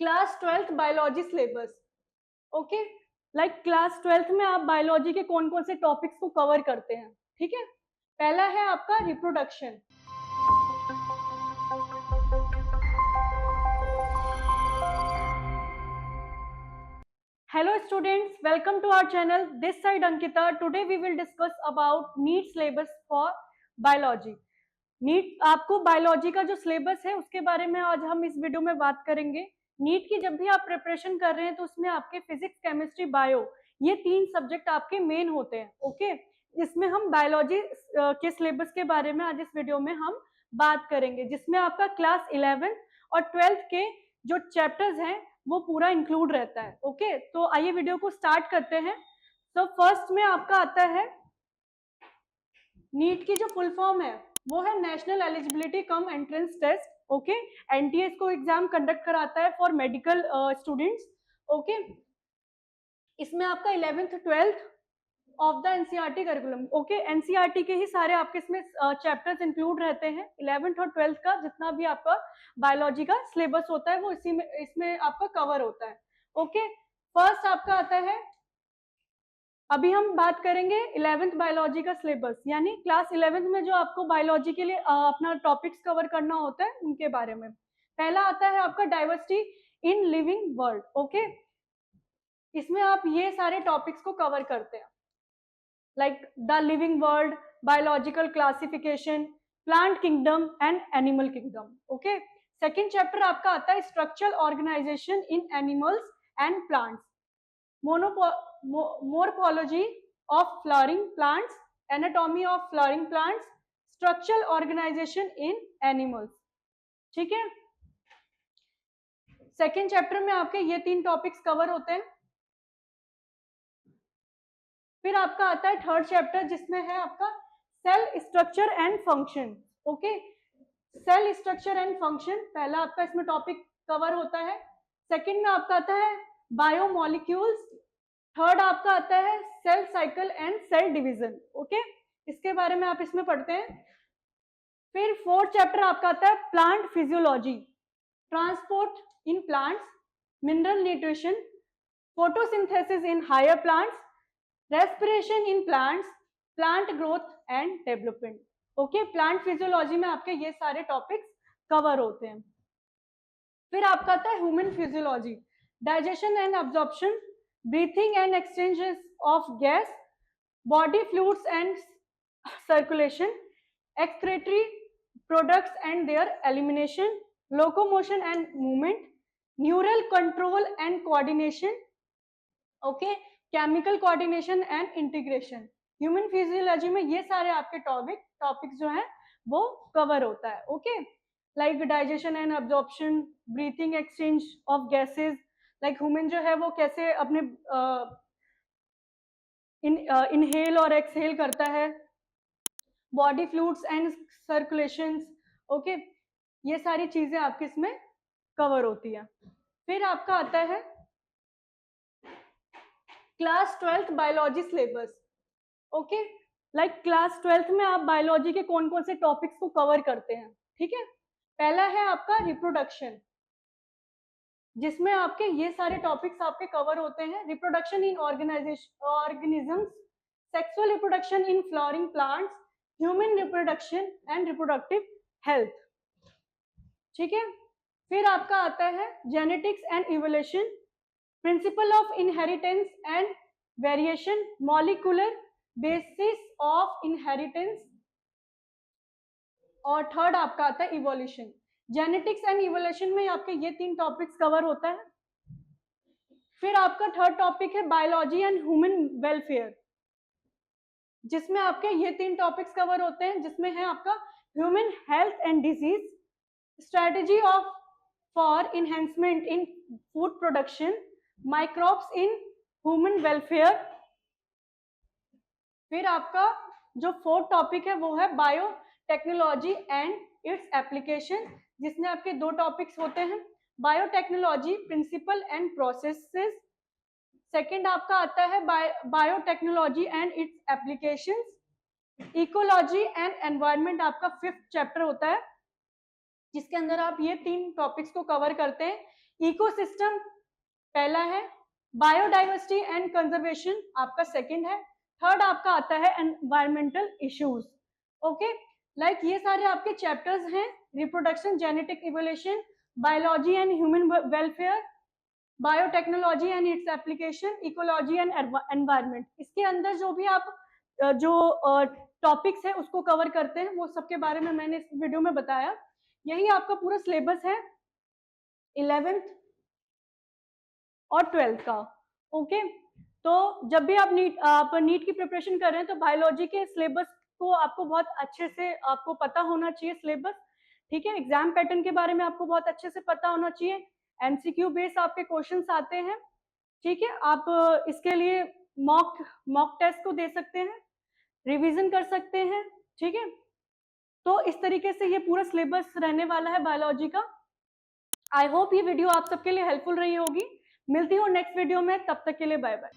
Class 12th biology syllabus. Okay, like class 12th में आप biology के कौन कौन से टॉपिक्स को कवर करते हैं, ठीक है। पहला है आपका reproduction. Hello students, welcome to our channel. This side Ankita. Today we will discuss about NEET syllabus for biology. NEET आपको बायोलॉजी का जो सिलेबस है उसके बारे में आज हम इस वीडियो में बात करेंगे। नीट की जब भी आप प्रिपरेशन कर रहे हैं तो उसमें आपके फिजिक्स, केमिस्ट्री, बायो ये तीन सब्जेक्ट आपके मेन होते हैं। ओके, इसमें हम बायोलॉजी के सिलेबस के बारे में आज इस वीडियो में हम बात करेंगे, जिसमें आपका क्लास 11 और 12th के जो चैप्टर्स हैं वो पूरा इंक्लूड रहता है। ओके, तो आइए वीडियो को स्टार्ट करते हैं। तो फर्स्ट में आपका आता है नीट की जो फुल फॉर्म है वो है national eligibility cum entrance test. Okay, NTA को एग्जाम कंडक्ट कराता है फॉर मेडिकल स्टूडेंट्स। ओके, इसमें आपका 11th 12th of the NCERT curriculum. Okay, NCERT के ही सारे आपके इसमें चैप्टर्स इंक्लूड रहते हैं। 11th और 12th का जितना भी आपका बायोलॉजी का सिलेबस होता है वो इसी में इसमें आपका कवर होता है। ओके, फर्स्ट आपका आता है, अभी हम बात करेंगे 11th बायोलॉजी का सिलेबस, यानी क्लास 11th में जो आपको बायोलॉजी के लिए अपना टॉपिक्स कवर करना होता है उनके बारे में। पहला आता है आपका diversity in living world. Okay, इसमें आप ये सारे टॉपिक्स को कवर करते हैं, like the living world, biological classification, plant kingdom and animal kingdom. Okay, second chapter आपका आता है structural organisation in animals and plants, morphology of flowering plants, anatomy of flowering plants, structural organization in animals। ठीक है, second chapter में आपके ये तीन topics cover होते हैं। फिर आपका आता है थर्ड चैप्टर जिसमें है आपका cell structure and function. Okay, cell structure and function पहला आपका इसमें टॉपिक कवर होता है। सेकेंड में आपका आता है बायोमोलिक्यूल्स, थर्ड आपका आता है cell cycle and cell division. Okay, इसके बारे में आप इसमें पढ़ते हैं। फिर फोर्थ चैप्टर आपका आता है plant physiology, transport in plants, mineral nutrition, photosynthesis in higher plants, respiration in plants, plant growth and development. Okay, plant physiology में आपके ये सारे टॉपिक्स कवर होते हैं। फिर आपका आता है human physiology, digestion and absorption, breathing and exchanges of gas, body fluids and circulation, excretory products and their elimination, locomotion and movement, neural control and coordination, okay, chemical coordination and integration। Human physiology में ये सारे आपके topics जो हैं वो cover होता है। Okay, like digestion and absorption, breathing, exchange of gases, like human जो है वो कैसे अपने इनहेल और एक्सहेल करता है, body fluids and circulations. Okay, ये सारी चीजें आपके इसमें कवर होती है। फिर आपका आता है class 12th biology syllabus. Okay, like class 12th में आप बायोलॉजी के कौन कौन से टॉपिक्स को कवर करते हैं, ठीक है। पहला है आपका रिप्रोडक्शन, जिसमें आपके ये सारे टॉपिक्स आपके कवर होते हैं। Reproduction in organisms, sexual reproduction in flowering plants, human reproduction and reproductive health. ठीक है, फिर आपका आता है genetics and evolution, principle of inheritance and variation, molecular basis of inheritance, और थर्ड आपका आता है इवोल्यूशन। जेनेटिक्स एंड इवोल्यूशन में आपके ये तीन टॉपिक्स कवर होता है। फिर आपका थर्ड टॉपिक है बायोलॉजी एंड ह्यूमन वेलफेयर, जिसमें आपके ये तीन टॉपिक्स कवर होते हैं, जिसमें है आपका human health and disease, strategy of for enhancement in food production, microbes in human welfare. फिर आपका जो फोर्थ टॉपिक है वो है बायोटेक्नोलॉजी एंड इट्स एप्लीकेशन, जिसमें आपके दो टॉपिक्स होते हैं, biotechnology principle and processes, second आपका आता है biotechnology and it's applications, ecology and environment आपका फिफ्थ चैप्टर होता है, जिसके अंदर आप ये तीन टॉपिक्स को कवर करते हैं। इकोसिस्टम पहला है, बायोडाइवर्सिटी एंड कंजर्वेशन आपका सेकंड है, थर्ड आपका आता है एनवायरमेंटल इश्यूज। ओके, लाइक ये सारे आपके चैप्टर्स हैं, reproduction, genetic evolution, biology and human welfare, biotechnology and its application, ecology and environment. इसके अंदर जो भी आप जो टॉपिक्स है उसको कवर करते हैं, वो सबके बारे में मैंने इस वीडियो में बताया। यही आपका पूरा सिलेबस है 11th और 12th का। ओके, तो जब भी आप नीट की प्रिपरेशन कर रहे हैं तो बायोलॉजी के सिलेबस को आपको बहुत अच्छे से आपको पता होना चाहिए सिलेबस, ठीक है। एग्जाम पैटर्न के बारे में आपको बहुत अच्छे से पता होना चाहिए, एमसीक्यू बेस्ड आपके क्वेश्चंस आते हैं, ठीक है। आप इसके लिए मॉक टेस्ट को दे सकते हैं, रिवीजन कर सकते हैं, ठीक है। तो इस तरीके से ये पूरा सिलेबस रहने वाला है बायोलॉजी का। आई होप ये वीडियो आप सबके लिए हेल्पफुल रही होगी। मिलती हूँ नेक्स्ट वीडियो में, तब तक के लिए बाय बाय।